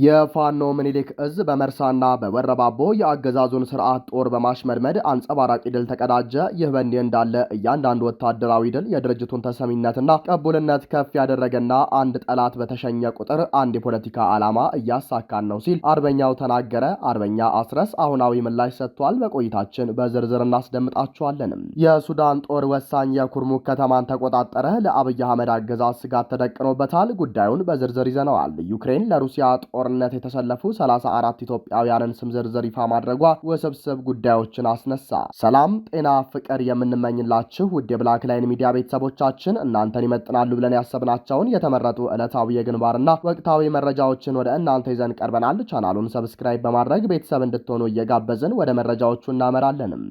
የፋኖ ምኒልክ እዝ በመርሳና በወረባቦ የአገዛዙን ስርዓት ጦር በማሽመድመድ አንጸባራቂ ድል ተቀዳጀ። ይህ በእንዲህ እንዳለ እያንዳንዱ ወታደራዊ ድል የድርጅቱን ተሰሚነትና ቅቡልነት ከፍ ያደረገና አንድ ጠላት በተሸኘ ቁጥር አንድ የፖለቲካ ዓላማ እያሳካን ነው ሲል አርበኛው ተናገረ። አርበኛ አስረስ አሁናዊ ምላሽ ሰጥቷል። በቆይታችን በዝርዝር እናስደምጣችኋለንም። የሱዳን ጦር ወሳኝ የኩርሙክ ከተማን ተቆጣጠረ። ለአብይ አህመድ አገዛዝ ስጋት ተደቅኖበታል። ጉዳዩን በዝርዝር ይዘነዋል። ዩክሬን ለሩሲያ ጦርነት የተሰለፉ 34 ኢትዮጵያውያንን ስም ዝርዝር ይፋ ማድረጓ ውስብስብ ጉዳዮችን አስነሳ። ሰላም፣ ጤና፣ ፍቅር የምንመኝላችሁ ውድ የብላክ ላይን ሚዲያ ቤተሰቦቻችን እናንተን ይመጥናሉ ብለን ያሰብናቸውን የተመረጡ ዕለታዊ የግንባርና ወቅታዊ መረጃዎችን ወደ እናንተ ይዘን ቀርበናል። ቻናሉን ሰብስክራይብ በማድረግ ቤተሰብ እንድትሆኑ እየጋበዝን ወደ መረጃዎቹ እናመራለንም።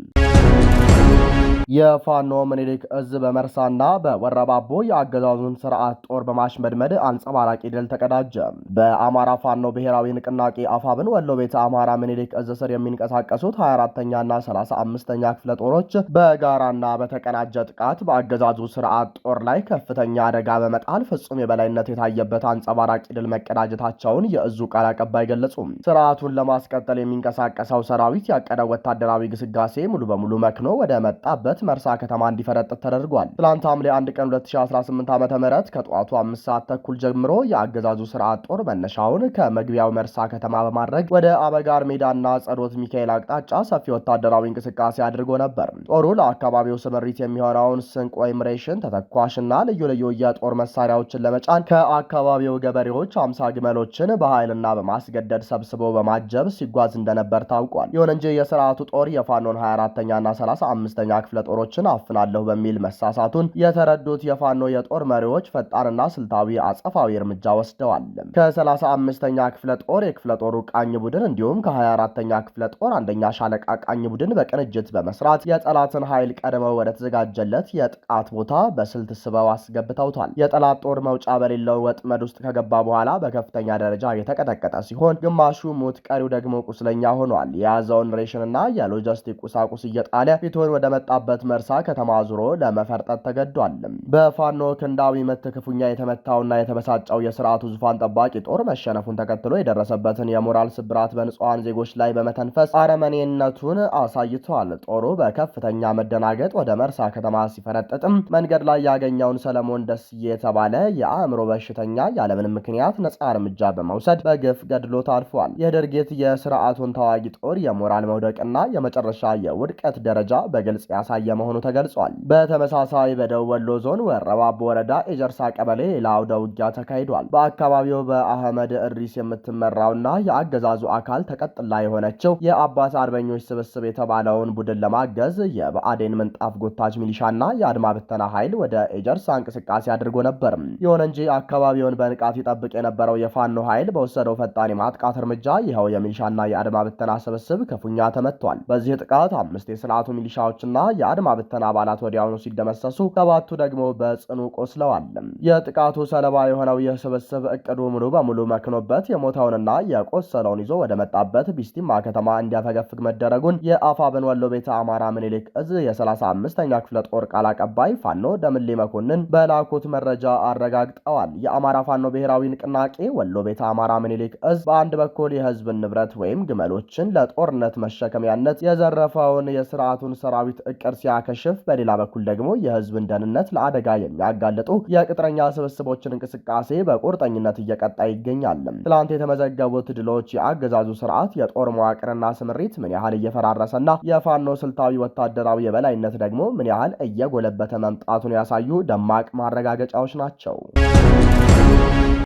የፋኖ ምኒልክ እዝ በመርሳና በወረባቦ የአገዛዙን ስርዓት ጦር በማሽመድመድ አንጸባራቂ ድል ተቀዳጀ። በአማራ ፋኖ ብሔራዊ ንቅናቄ አፋብን ወሎ ቤተ አማራ ምኒልክ እዝ ስር የሚንቀሳቀሱት 24ኛና 35ኛ ክፍለ ጦሮች በጋራና በተቀናጀ ጥቃት በአገዛዙ ስርዓት ጦር ላይ ከፍተኛ አደጋ በመጣል ፍጹም የበላይነት የታየበት አንጸባራቂ ድል መቀዳጀታቸውን የእዙ ቃል አቀባይ ገለጹ። ስርዓቱን ለማስቀጠል የሚንቀሳቀሰው ሰራዊት ያቀደው ወታደራዊ ግስጋሴ ሙሉ በሙሉ መክኖ ወደ መጣበት መርሳ ከተማ እንዲፈረጥጥ ተደርጓል። ትላንት ሐምሌ 1 ቀን 2018 ዓ.ም ከጠዋቱ 5 ሰዓት ተኩል ጀምሮ የአገዛዙ ስርዓት ጦር መነሻውን ከመግቢያው መርሳ ከተማ በማድረግ ወደ አበጋር ሜዳና ጸሎት ሚካኤል አቅጣጫ ሰፊ ወታደራዊ እንቅስቃሴ አድርጎ ነበር። ጦሩ ለአካባቢው ስምሪት የሚሆነውን ስንቅ ወይም ሬሽን፣ ተተኳሽና ልዩ ልዩ የጦር መሳሪያዎችን ለመጫን ከአካባቢው ገበሬዎች 50 ግመሎችን በኃይልና በማስገደድ ሰብስቦ በማጀብ ሲጓዝ እንደነበር ታውቋል። ይሁን እንጂ የስርዓቱ ጦር የፋኖን 24ኛና 35ኛ ክፍለ ጦሮችን አፍናለሁ በሚል መሳሳቱን የተረዱት የፋኖ የጦር መሪዎች ፈጣንና ስልታዊ አጸፋዊ እርምጃ ወስደዋል። ከ35ኛ ክፍለ ጦር የክፍለ ጦሩ ቃኝ ቡድን እንዲሁም ከ24ኛ ክፍለ ጦር አንደኛ ሻለቃ ቃኝ ቡድን በቅንጅት በመስራት የጠላትን ኃይል ቀድመው ወደ ተዘጋጀለት የጥቃት ቦታ በስልት ስበው አስገብተውታል። የጠላት ጦር መውጫ በሌለው ወጥመድ ውስጥ ከገባ በኋላ በከፍተኛ ደረጃ የተቀጠቀጠ ሲሆን ግማሹ ሙት፣ ቀሪው ደግሞ ቁስለኛ ሆኗል። የያዘውን ሬሽንና የሎጂስቲክ ቁሳቁስ እየጣለ ፊቱን ወደ መጣበት መርሳ ከተማ ዙሮ ለመፈርጠጥ ተገዷል። በፋኖ ክንዳዊ ምት ክፉኛ የተመታውና የተበሳጨው የስርዓቱ ዙፋን ጠባቂ ጦር መሸነፉን ተከትሎ የደረሰበትን የሞራል ስብራት በንጹሃን ዜጎች ላይ በመተንፈስ አረመኔነቱን አሳይቷል። ጦሩ በከፍተኛ መደናገጥ ወደ መርሳ ከተማ ሲፈረጥጥም መንገድ ላይ ያገኘውን ሰለሞን ደስዬ የተባለ የአእምሮ በሽተኛ ያለምንም ምክንያት ነጻ እርምጃ በመውሰድ በግፍ ገድሎት አልፏል። ይህ ድርጊት የስርዓቱን ተዋጊ ጦር የሞራል መውደቅና የመጨረሻ የውድቀት ደረጃ በግልጽ ያሳየ መሆኑ ተገልጿል። በተመሳሳይ በደቡብ ወሎ ዞን ወረባቦ ወረዳ ኤጀርሳ ቀበሌ ሌላ አውደ ውጊያ ተካሂዷል። በአካባቢው በአህመድ እሪስ የምትመራውና የአገዛዙ አካል ተቀጥላ የሆነችው የአባት አርበኞች ስብስብ የተባለውን ቡድን ለማገዝ የብአዴን ምንጣፍ ጎታች ሚሊሻና የአድማ ብተና ኃይል ወደ ኤጀርሳ እንቅስቃሴ አድርጎ ነበር። ይሁን እንጂ አካባቢውን በንቃት ይጠብቅ የነበረው የፋኖ ኃይል በወሰደው ፈጣን የማጥቃት እርምጃ ይኸው የሚሊሻና የአድማ ብተና ስብስብ ክፉኛ ተመቷል። በዚህ ጥቃት 5 የስርዓቱ ሚሊሻዎችና የአድማ ብተና አባላት ወዲያውኑ ሲደመሰሱ 7ቱ ደግሞ በጽኑ ቆስለዋል። የጥቃቱ ሰለባ የሆነው ይህ ስብስብ እቅዱ ሙሉ በሙሉ መክኖበት የሞተውንና የቆሰለውን ይዞ ወደ መጣበት ቢስቲማ ከተማ እንዲያፈገፍግ መደረጉን የአፋብን ወሎ ቤተ አማራ ምኒልክ እዝ የ35ኛ ክፍለ ጦር ቃል አቀባይ ፋኖ ደምሌ መኮንን በላኩት መረጃ አረጋግጠዋል። የአማራ ፋኖ ብሔራዊ ንቅናቄ ወሎ ቤተ አማራ ምኒልክ እዝ በአንድ በኩል የህዝብን ንብረት ወይም ግመሎችን ለጦርነት መሸከሚያነት የዘረፈውን የስርዓቱን ሰራዊት እቅድ ሲያከሽፍ፣ በሌላ በኩል ደግሞ የህዝብን ደህንነት ለአደጋ የሚያጋልጡ የቅጥረኛ ስብስቦችን እንቅስቃሴ በቁርጠኝነት እየቀጣ ይገኛል። ትላንት የተመዘገቡት ድሎች የአገዛዙ ስርዓት የጦር መዋቅርና ስምሪት ምን ያህል እየፈራረሰና የፋኖ ስልታዊ ወታደራዊ የበላይነት ደግሞ ምን ያህል እየጎለበተ መምጣቱን ያሳዩ ደማቅ ማረጋገጫዎች ናቸው።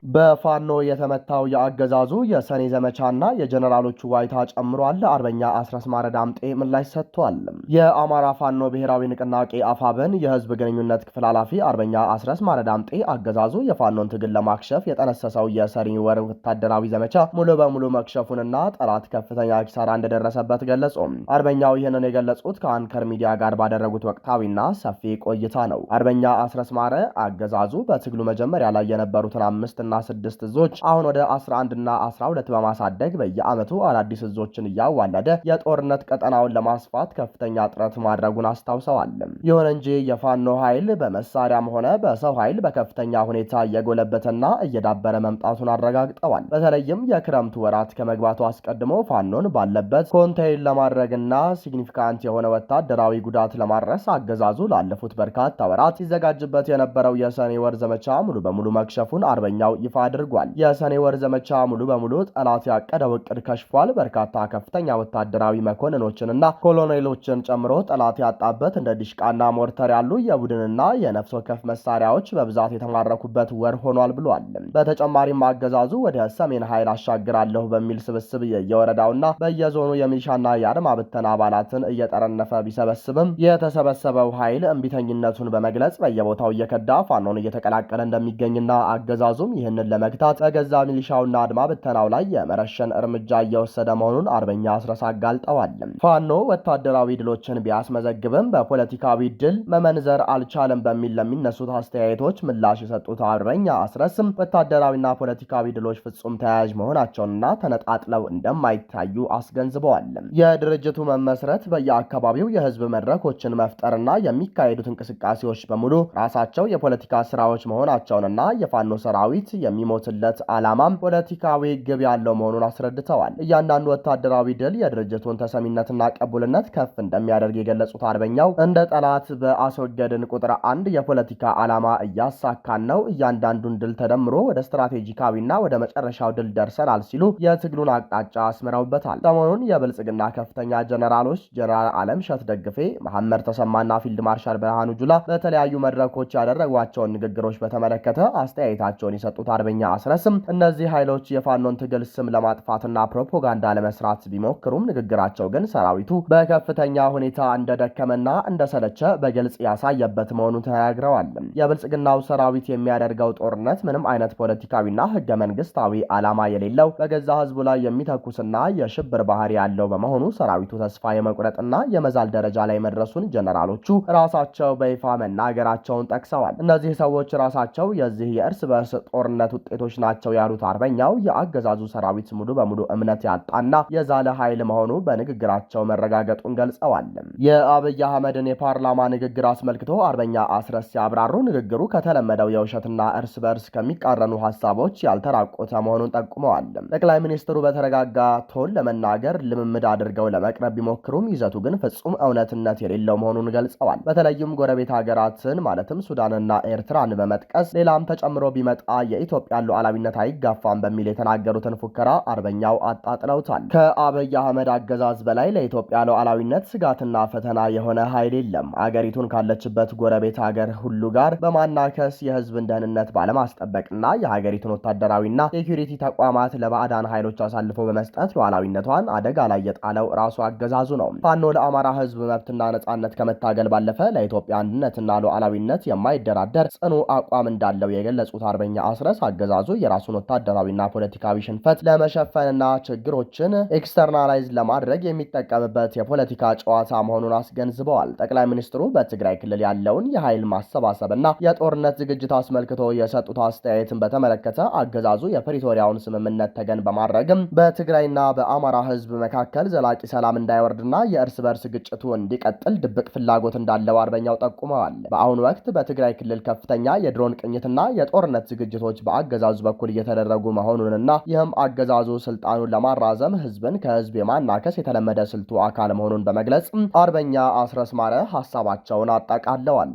በፋኖ የተመታው የአገዛዙ የሰኔ ዘመቻና የጀነራሎቹ ዋይታ ጨምሯል። አርበኛ አስረስ ማረ ዳምጤ ምላሽ ሰጥቷል። የአማራ ፋኖ ብሔራዊ ንቅናቄ አፋብን የህዝብ ግንኙነት ክፍል ኃላፊ አርበኛ አስረስ ማረ ዳምጤ አገዛዙ የፋኖን ትግል ለማክሸፍ የጠነሰሰው የሰኔ ወር ወታደራዊ ዘመቻ ሙሉ በሙሉ መክሸፉንና ጠላት ከፍተኛ ኪሳራ እንደደረሰበት ገለጹ። አርበኛው ይህንን የገለጹት ከአንከር ሚዲያ ጋር ባደረጉት ወቅታዊና ሰፊ ቆይታ ነው። አርበኛ አስረስ ማረ አገዛዙ በትግሉ መጀመሪያ ላይ የነበሩትን 5 እና 6 እዞች አሁን ወደ 11 እና 12 በማሳደግ በየዓመቱ አዳዲስ እዞችን እያዋለደ የጦርነት ቀጠናውን ለማስፋት ከፍተኛ ጥረት ማድረጉን አስታውሰዋል። ይሁን እንጂ የፋኖ ኃይል በመሳሪያም ሆነ በሰው ኃይል በከፍተኛ ሁኔታ እየጎለበተና እየዳበረ መምጣቱን አረጋግጠዋል። በተለይም የክረምቱ ወራት ከመግባቱ አስቀድሞ ፋኖን ባለበት ኮንቴይን ለማድረግና ሲግኒፊካንት የሆነ ወታደራዊ ጉዳት ለማድረስ አገዛዙ ላለፉት በርካታ ወራት ሲዘጋጅበት የነበረው የሰኔ ወር ዘመቻ ሙሉ በሙሉ መክሸፉን አርበኛው ይፋ አድርጓል። የሰኔ ወር ዘመቻ ሙሉ በሙሉ ጠላት ያቀደው እቅድ ከሽፏል። በርካታ ከፍተኛ ወታደራዊ መኮንኖችንና ኮሎኔሎችን ጨምሮ ጠላት ያጣበት እንደ ዲሽቃና ሞርተር ያሉ የቡድንና የነፍስ ወከፍ መሳሪያዎች በብዛት የተማረኩበት ወር ሆኗል ብሏል። በተጨማሪም አገዛዙ ወደ ሰሜን ኃይል አሻግራለሁ በሚል ስብስብ የወረዳውና በየዞኑ የሚሊሻና የአድማ ብተና አባላትን እየጠረነፈ ቢሰበስብም የተሰበሰበው ኃይል እምቢተኝነቱን በመግለጽ በየቦታው እየከዳ ፋኖን እየተቀላቀለ እንደሚገኝና አገዛዙም ይህንን ለመግታት በገዛ ሚሊሻውና አድማ ብተናው ላይ የመረሸን እርምጃ እየወሰደ መሆኑን አርበኛ አስረስ አጋልጠዋል። ፋኖ ወታደራዊ ድሎችን ቢያስመዘግብም በፖለቲካዊ ድል መመንዘር አልቻለም በሚል ለሚነሱት አስተያየቶች ምላሽ የሰጡት አርበኛ አስረስም ወታደራዊና ፖለቲካዊ ድሎች ፍጹም ተያያዥ መሆናቸውንና ተነጣጥለው እንደማይታዩ አስገንዝበዋል። የድርጅቱ መመስረት በየአካባቢው የህዝብ መድረኮችን መፍጠርና የሚካሄዱት እንቅስቃሴዎች በሙሉ ራሳቸው የፖለቲካ ስራዎች መሆናቸውንና የፋኖ ሰራዊት የሚሞትለት ዓላማም ፖለቲካዊ ግብ ያለው መሆኑን አስረድተዋል። እያንዳንዱ ወታደራዊ ድል የድርጅቱን ተሰሚነትና ቀቡልነት ከፍ እንደሚያደርግ የገለጹት አርበኛው እንደ ጠላት በአስወገድን ቁጥር አንድ የፖለቲካ ዓላማ እያሳካን ነው። እያንዳንዱን ድል ተደምሮ ወደ ስትራቴጂካዊና ወደ መጨረሻው ድል ደርሰናል ሲሉ የትግሉን አቅጣጫ አስምረውበታል። ሰሞኑን የብልጽግና ከፍተኛ ጀነራሎች ጀነራል አለምሸት ደግፌ፣ መሐመድ ተሰማና ፊልድ ማርሻል ብርሃኑ ጁላ በተለያዩ መድረኮች ያደረጓቸውን ንግግሮች በተመለከተ አስተያየታቸውን የሰጡት አርበኛ አስረስም እነዚህ ኃይሎች የፋኖን ትግል ስም ለማጥፋትና ፕሮፓጋንዳ ለመስራት ቢሞክሩም ንግግራቸው ግን ሰራዊቱ በከፍተኛ ሁኔታ እንደደከመና እንደሰለቸ በግልጽ ያሳየበት መሆኑን ተናግረዋል። የብልጽግናው ሰራዊት የሚያደርገው ጦርነት ምንም አይነት ፖለቲካዊና ህገ መንግስታዊ ዓላማ የሌለው በገዛ ህዝቡ ላይ የሚተኩስና የሽብር ባህሪ ያለው በመሆኑ ሰራዊቱ ተስፋ የመቁረጥና የመዛል ደረጃ ላይ መድረሱን ጀነራሎቹ ራሳቸው በይፋ መናገራቸውን ጠቅሰዋል። እነዚህ ሰዎች ራሳቸው የዚህ የእርስ በርስ ጦርነት ውጤቶች ናቸው ያሉት አርበኛው የአገዛዙ ሰራዊት ሙሉ በሙሉ እምነት ያጣና የዛለ ኃይል መሆኑ በንግግራቸው መረጋገጡን ገልጸዋል። የአብይ አህመድን የፓርላማ ንግግር አስመልክቶ አርበኛ አስረስ ሲያብራሩ ንግግሩ ከተለመደው የውሸትና እርስ በርስ ከሚቃረኑ ሀሳቦች ያልተራቆተ መሆኑን ጠቁመዋል። ጠቅላይ ሚኒስትሩ በተረጋጋ ቶን ለመናገር ልምምድ አድርገው ለመቅረብ ቢሞክሩም ይዘቱ ግን ፍጹም እውነትነት የሌለው መሆኑን ገልጸዋል። በተለይም ጎረቤት ሀገራትን ማለትም ሱዳንና ኤርትራን በመጥቀስ ሌላም ተጨምሮ ቢመጣ የኢትዮጵያን ሉዓላዊነት አይጋፋም በሚል የተናገሩትን ፉከራ አርበኛው አጣጥለውታል። ከአብይ አህመድ አገዛዝ በላይ ለኢትዮጵያ ሉዓላዊነት ስጋትና ፈተና የሆነ ኃይል የለም። አገሪቱን ካለችበት ጎረቤት ሀገር ሁሉ ጋር በማናከስ የህዝብን ደህንነት ባለማስጠበቅና የሀገሪቱን ወታደራዊና ሴኩሪቲ ተቋማት ለባዕዳን ኃይሎች አሳልፎ በመስጠት ሉዓላዊነቷን አደጋ ላይ የጣለው ራሱ አገዛዙ ነው። ፋኖ ለአማራ ህዝብ መብትና ነጻነት ከመታገል ባለፈ ለኢትዮጵያ አንድነትና ሉዓላዊነት የማይደራደር ጽኑ አቋም እንዳለው የገለጹት አርበኛ አስረስ አገዛዙ የራሱን ወታደራዊና ፖለቲካዊ ሽንፈት ለመሸፈንና ችግሮችን ኤክስተርናላይዝ ለማድረግ የሚጠቀምበት የፖለቲካ ጨዋታ መሆኑን አስገንዝበዋል። ጠቅላይ ሚኒስትሩ በትግራይ ክልል ያለውን የኃይል ማሰባሰብና የጦርነት ዝግጅት አስመልክቶ የሰጡት አስተያየትን በተመለከተ አገዛዙ የፕሪቶሪያውን ስምምነት ተገን በማድረግም በትግራይና በአማራ ህዝብ መካከል ዘላቂ ሰላም እንዳይወርድና የእርስ በርስ ግጭቱ እንዲቀጥል ድብቅ ፍላጎት እንዳለው አርበኛው ጠቁመዋል። በአሁኑ ወቅት በትግራይ ክልል ከፍተኛ የድሮን ቅኝትና የጦርነት ዝግጅቶች በአገዛዙ በኩል እየተደረጉ መሆኑንና ይህም አገዛዙ ስልጣኑን ለማራዘም ህዝብን ከህዝብ የማናከስ የተለመደ ስልቱ አካል መሆኑን በመግለጽ አርበኛ አስረስ ማረ ሀሳባቸውን አጠቃለዋል።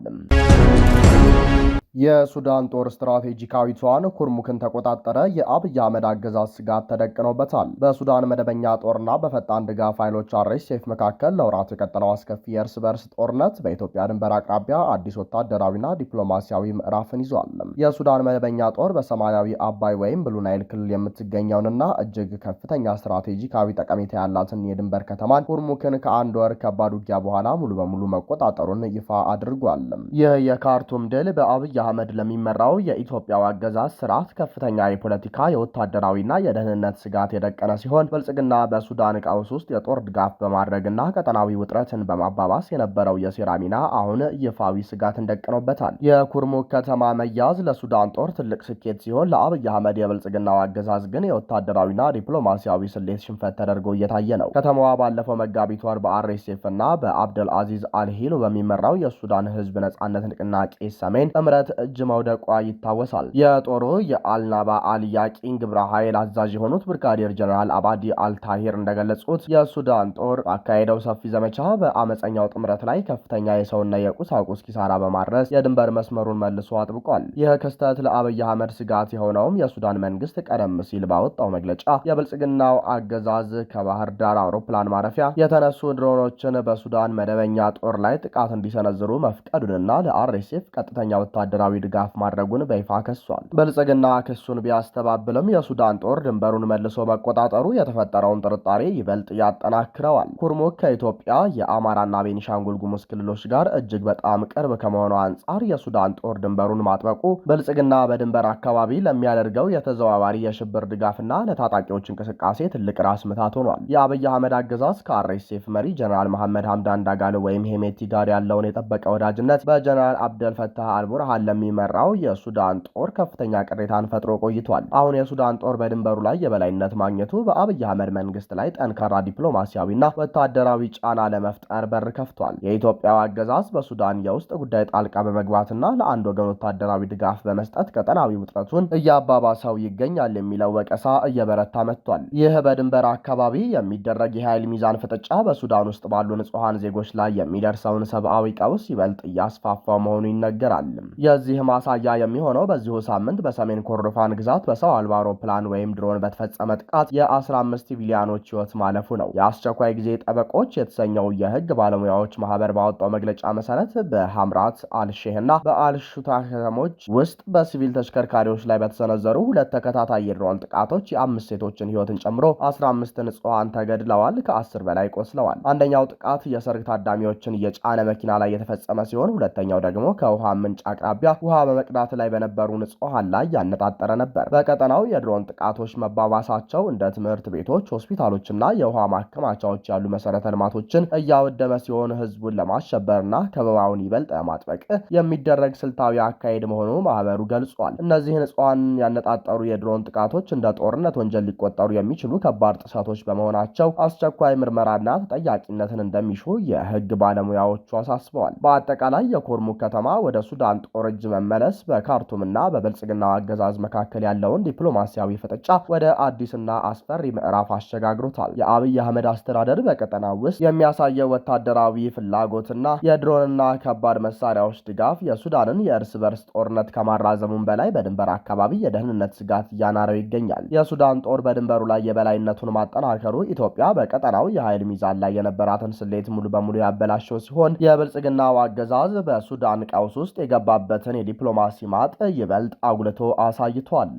የሱዳን ጦር ስትራቴጂካዊቷን ኩርሙክን ተቆጣጠረ። የአብይ አህመድ አገዛዝ ስጋት ተደቅኖበታል። በሱዳን መደበኛ ጦርና በፈጣን ድጋፍ ኃይሎች አርኤስኤፍ መካከል ለወራት የቀጠለው አስከፊ የእርስ በርስ ጦርነት በኢትዮጵያ ድንበር አቅራቢያ አዲስ ወታደራዊና ዲፕሎማሲያዊ ምዕራፍን ይዟል። የሱዳን መደበኛ ጦር በሰማያዊ አባይ ወይም ብሉ ናይል ክልል የምትገኘውንና እጅግ ከፍተኛ ስትራቴጂካዊ ጠቀሜታ ያላትን የድንበር ከተማን ኩርሙክን ከአንድ ወር ከባድ ውጊያ በኋላ ሙሉ በሙሉ መቆጣጠሩን ይፋ አድርጓል። ይህ የካርቱም ድል በአብይ አህመድ ለሚመራው የኢትዮጵያው አገዛዝ ስርዓት ከፍተኛ የፖለቲካ የወታደራዊና የደህንነት ስጋት የደቀነ ሲሆን ብልጽግና በሱዳን ቀውስ ውስጥ የጦር ድጋፍ በማድረግና ቀጠናዊ ውጥረትን በማባባስ የነበረው የሴራ ሚና አሁን ይፋዊ ስጋትን ደቅኖበታል። የኩርሙክ ከተማ መያዝ ለሱዳን ጦር ትልቅ ስኬት ሲሆን ለአብይ አህመድ የብልጽግናው አገዛዝ ግን የወታደራዊና ዲፕሎማሲያዊ ስሌት ሽንፈት ተደርጎ እየታየ ነው። ከተማዋ ባለፈው መጋቢት ወር በአርኤስኤፍ እና በአብደል አዚዝ አልሂሎ በሚመራው የሱዳን ህዝብ ነጻነት ንቅናቄ ሰሜን ጥምረት እጅ መውደቋ ይታወሳል። የጦሩ የአልናባ አልያቂን ግብረ ኃይል አዛዥ የሆኑት ብርጋዴር ጀነራል አባዲ አልታሂር እንደገለጹት የሱዳን ጦር ባካሄደው ሰፊ ዘመቻ በአመፀኛው ጥምረት ላይ ከፍተኛ የሰውና የቁሳቁስ ኪሳራ በማድረስ የድንበር መስመሩን መልሶ አጥብቋል። ይህ ክስተት ለአብይ አህመድ ስጋት የሆነውም የሱዳን መንግስት ቀደም ሲል ባወጣው መግለጫ የብልጽግናው አገዛዝ ከባህር ዳር አውሮፕላን ማረፊያ የተነሱ ድሮኖችን በሱዳን መደበኛ ጦር ላይ ጥቃት እንዲሰነዝሩ መፍቀዱንና ለአርኤስኤፍ ቀጥተኛ ወታደራዊ ድጋፍ ማድረጉን በይፋ ከሷል። ብልጽግና ክሱን ቢያስተባብልም የሱዳን ጦር ድንበሩን መልሶ መቆጣጠሩ የተፈጠረውን ጥርጣሬ ይበልጥ ያጠናክረዋል። ኩርሙክ ከኢትዮጵያ የአማራና ቤኒሻንጉል ጉሙዝ ክልሎች ጋር እጅግ በጣም ቅርብ ከመሆኑ አንጻር የሱዳን ጦር ድንበሩን ማጥበቁ ብልጽግና በድንበር አካባቢ ለሚያደርገው የተዘዋዋሪ የሽብር ድጋፍና ለታጣቂዎች እንቅስቃሴ ትልቅ ራስ ምታት ሆኗል። የአብይ አህመድ አገዛዝ ከአርኤስኤፍ መሪ ጀነራል መሐመድ ሐምዳን ዳጋሎ ወይም ሄሜቲ ጋር ያለውን የጠበቀ ወዳጅነት በጀነራል አብደል ፈታህ አልቡርሃን ለሚመራው የሱዳን ጦር ከፍተኛ ቅሬታን ፈጥሮ ቆይቷል። አሁን የሱዳን ጦር በድንበሩ ላይ የበላይነት ማግኘቱ በአብይ አህመድ መንግስት ላይ ጠንካራ ዲፕሎማሲያዊና ወታደራዊ ጫና ለመፍጠር በር ከፍቷል። የኢትዮጵያው አገዛዝ በሱዳን የውስጥ ጉዳይ ጣልቃ በመግባትና ለአንድ ወገን ወታደራዊ ድጋፍ በመስጠት ቀጠናዊ ውጥረቱን እያባባሰው ይገኛል የሚለው ወቀሳ እየበረታ መጥቷል። ይህ በድንበር አካባቢ የሚደረግ የኃይል ሚዛን ፍጥጫ በሱዳን ውስጥ ባሉ ንጹሐን ዜጎች ላይ የሚደርሰውን ሰብአዊ ቀውስ ይበልጥ እያስፋፋው መሆኑ ይነገራል። የዚህ ማሳያ የሚሆነው በዚሁ ሳምንት በሰሜን ኮርዶፋን ግዛት በሰው አልባ አውሮፕላን ወይም ድሮን በተፈጸመ ጥቃት የ15 ሲቪሊያኖች ህይወት ማለፉ ነው። የአስቸኳይ ጊዜ ጠበቆች የተሰኘው የህግ ባለሙያዎች ማህበር ባወጣው መግለጫ መሰረት በሐምራት አልሼህና በአልሹታ ከተሞች ውስጥ በሲቪል ተሽከርካሪዎች ላይ በተሰነዘሩ ሁለት ተከታታይ የድሮን ጥቃቶች የአምስት ሴቶችን ህይወትን ጨምሮ 15 ንጹሃን ተገድለዋል፣ ከ10 በላይ ቆስለዋል። አንደኛው ጥቃት የሰርግ ታዳሚዎችን የጫነ መኪና ላይ የተፈጸመ ሲሆን ሁለተኛው ደግሞ ከውሃ ምንጭ አቅራቢያ ውሃ በመቅዳት ላይ በነበሩ ንጹሃን ላይ ያነጣጠረ ነበር። በቀጠናው የድሮን ጥቃቶች መባባሳቸው እንደ ትምህርት ቤቶች፣ ሆስፒታሎችና የውሃ ማከማቻዎች ያሉ መሰረተ ልማቶችን እያወደመ ሲሆን ህዝቡን ለማሸበርና ከበባውን ይበልጥ ለማጥበቅ የሚደረግ ስልታዊ አካሄድ መሆኑ ማህበሩ ገልጿል። እነዚህ ንጹሃን ያነጣጠሩ የድሮን ጥቃቶች እንደ ጦርነት ወንጀል ሊቆጠሩ የሚችሉ ከባድ ጥሰቶች በመሆናቸው አስቸኳይ ምርመራና ተጠያቂነትን እንደሚሹ የህግ ባለሙያዎቹ አሳስበዋል። በአጠቃላይ የኩርሙክ ከተማ ወደ ሱዳን ጦር እጅ መመለስ በካርቱምና በብልጽግናው አገዛዝ መካከል ያለውን ዲፕሎማሲያዊ ፍጥጫ ወደ አዲስና አስፈሪ ምዕራፍ አሸጋግሮታል። የአብይ አህመድ አስተዳደር በቀጠናው ውስጥ የሚያሳየው ወታደራዊ ፍላጎትና የድሮንና ከባድ መሳሪያዎች ድጋፍ የሱዳንን የእርስ በርስ ጦርነት ከማራዘሙም በላይ በድንበር አካባቢ የደህንነት ስጋት እያናረው ይገኛል። የሱዳን ጦር በድንበሩ ላይ የበላይነቱን ማጠናከሩ ኢትዮጵያ በቀጠናው የኃይል ሚዛን ላይ የነበራትን ስሌት ሙሉ በሙሉ ያበላሸው ሲሆን የብልጽግናው አገዛዝ በሱዳን ቀውስ ውስጥ የገባበትን የዲፕሎማሲ ማጥ ይበልጥ አጉልቶ አሳይቷል።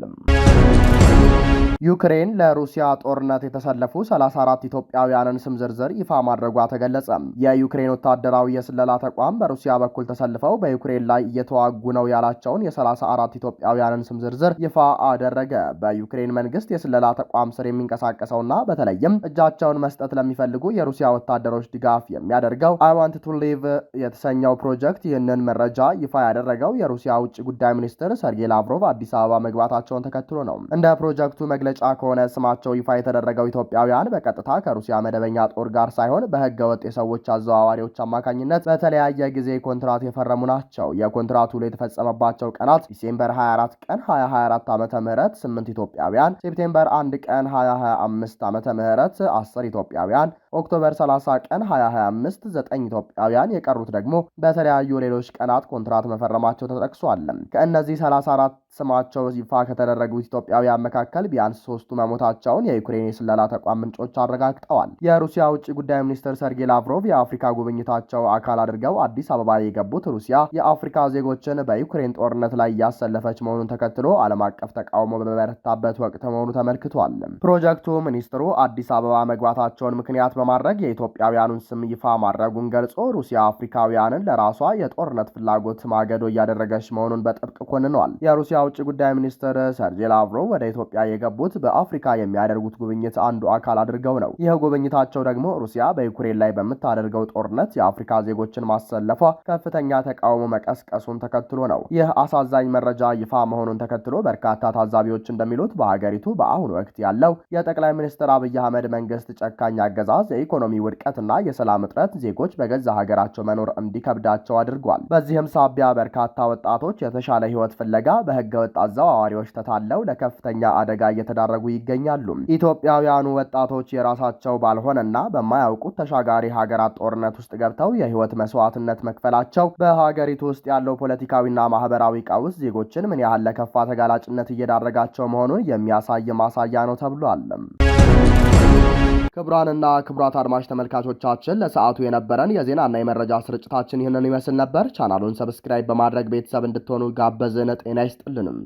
ዩክሬን ለሩሲያ ጦርነት የተሰለፉ 34 ኢትዮጵያውያንን ስም ዝርዝር ይፋ ማድረጓ ተገለጸ። የዩክሬን ወታደራዊ የስለላ ተቋም በሩሲያ በኩል ተሰልፈው በዩክሬን ላይ እየተዋጉ ነው ያላቸውን የ34 ኢትዮጵያውያንን ስም ዝርዝር ይፋ አደረገ። በዩክሬን መንግስት የስለላ ተቋም ስር የሚንቀሳቀሰውና በተለይም እጃቸውን መስጠት ለሚፈልጉ የሩሲያ ወታደሮች ድጋፍ የሚያደርገው I want to live የተሰኘው ፕሮጀክት ይህንን መረጃ ይፋ ያደረገው የሩሲያ ውጭ ጉዳይ ሚኒስትር ሰርጌይ ላቭሮቭ አዲስ አበባ መግባታቸውን ተከትሎ ነው። እንደ ፕሮጀክቱ መግለጫ ከሆነ ስማቸው ይፋ የተደረገው ኢትዮጵያውያን በቀጥታ ከሩሲያ መደበኛ ጦር ጋር ሳይሆን በህገ ወጥ የሰዎች አዘዋዋሪዎች አማካኝነት በተለያየ ጊዜ ኮንትራት የፈረሙ ናቸው። የኮንትራቱ ላይ የተፈጸመባቸው ቀናት ዲሴምበር 24 ቀን 2024 ዓመተ ምህረት 8 ኢትዮጵያውያን፣ ሴፕቴምበር 1 ቀን 2025 ዓመተ ምህረት 10 ኢትዮጵያውያን፣ ኦክቶበር 30 ቀን 2025 9 ኢትዮጵያውያን፣ የቀሩት ደግሞ በተለያዩ ሌሎች ቀናት ኮንትራት መፈረማቸው ተጠቅሷል። ከእነዚህ 34 ስማቸው ይፋ ከተደረጉት ኢትዮጵያውያን መካከል ቢያንስ ሶስቱ መሞታቸውን የዩክሬን የስለላ ተቋም ምንጮች አረጋግጠዋል። የሩሲያ ውጭ ጉዳይ ሚኒስትር ሰርጌይ ላቭሮቭ የአፍሪካ ጉብኝታቸው አካል አድርገው አዲስ አበባ የገቡት ሩሲያ የአፍሪካ ዜጎችን በዩክሬን ጦርነት ላይ እያሰለፈች መሆኑን ተከትሎ ዓለም አቀፍ ተቃውሞ በበረታበት ወቅት መሆኑ ተመልክቷል። ፕሮጀክቱ ሚኒስትሩ አዲስ አበባ መግባታቸውን ምክንያት በማድረግ የኢትዮጵያውያኑን ስም ይፋ ማድረጉን ገልጾ ሩሲያ አፍሪካውያንን ለራሷ የጦርነት ፍላጎት ማገዶ እያደረገች መሆኑን በጥብቅ ኮንኗል። የሩሲያ ውጭ ጉዳይ ሚኒስትር ሰርጌይ ላቭሮቭ ወደ ኢትዮጵያ የገቡት በአፍሪካ የሚያደርጉት ጉብኝት አንዱ አካል አድርገው ነው። ይህ ጉብኝታቸው ደግሞ ሩሲያ በዩክሬን ላይ በምታደርገው ጦርነት የአፍሪካ ዜጎችን ማሰለፏ ከፍተኛ ተቃውሞ መቀስቀሱን ተከትሎ ነው። ይህ አሳዛኝ መረጃ ይፋ መሆኑን ተከትሎ በርካታ ታዛቢዎች እንደሚሉት በሀገሪቱ በአሁኑ ወቅት ያለው የጠቅላይ ሚኒስትር አብይ አህመድ መንግስት ጨካኝ አገዛዝ የኢኮኖሚ ውድቀትና የሰላም እጥረት ዜጎች በገዛ ሀገራቸው መኖር እንዲከብዳቸው አድርጓል። በዚህም ሳቢያ በርካታ ወጣቶች የተሻለ ህይወት ፍለጋ በህገወጥ አዘዋዋሪዎች ተታለው ለከፍተኛ አደጋ እየተዳረጉ ይገኛሉ። ኢትዮጵያውያኑ ወጣቶች የራሳቸው ባልሆነና በማያውቁት ተሻጋሪ ሀገራት ጦርነት ውስጥ ገብተው የህይወት መስዋዕትነት መክፈላቸው በሀገሪቱ ውስጥ ያለው ፖለቲካዊና ማህበራዊ ቀውስ ዜጎችን ምን ያህል ለከፋ ተጋላጭነት እየዳረጋቸው መሆኑን የሚያሳይ ማሳያ ነው ተብሏል። ክቡራንና ክቡራት አድማጭ ተመልካቾቻችን ለሰዓቱ የነበረን የዜናና የመረጃ ስርጭታችን ይህንን ይመስል ነበር። ቻናሉን ሰብስክራይብ በማድረግ ቤተሰብ እንድትሆኑ ጋበዝን። ጤና ይስጥልንም።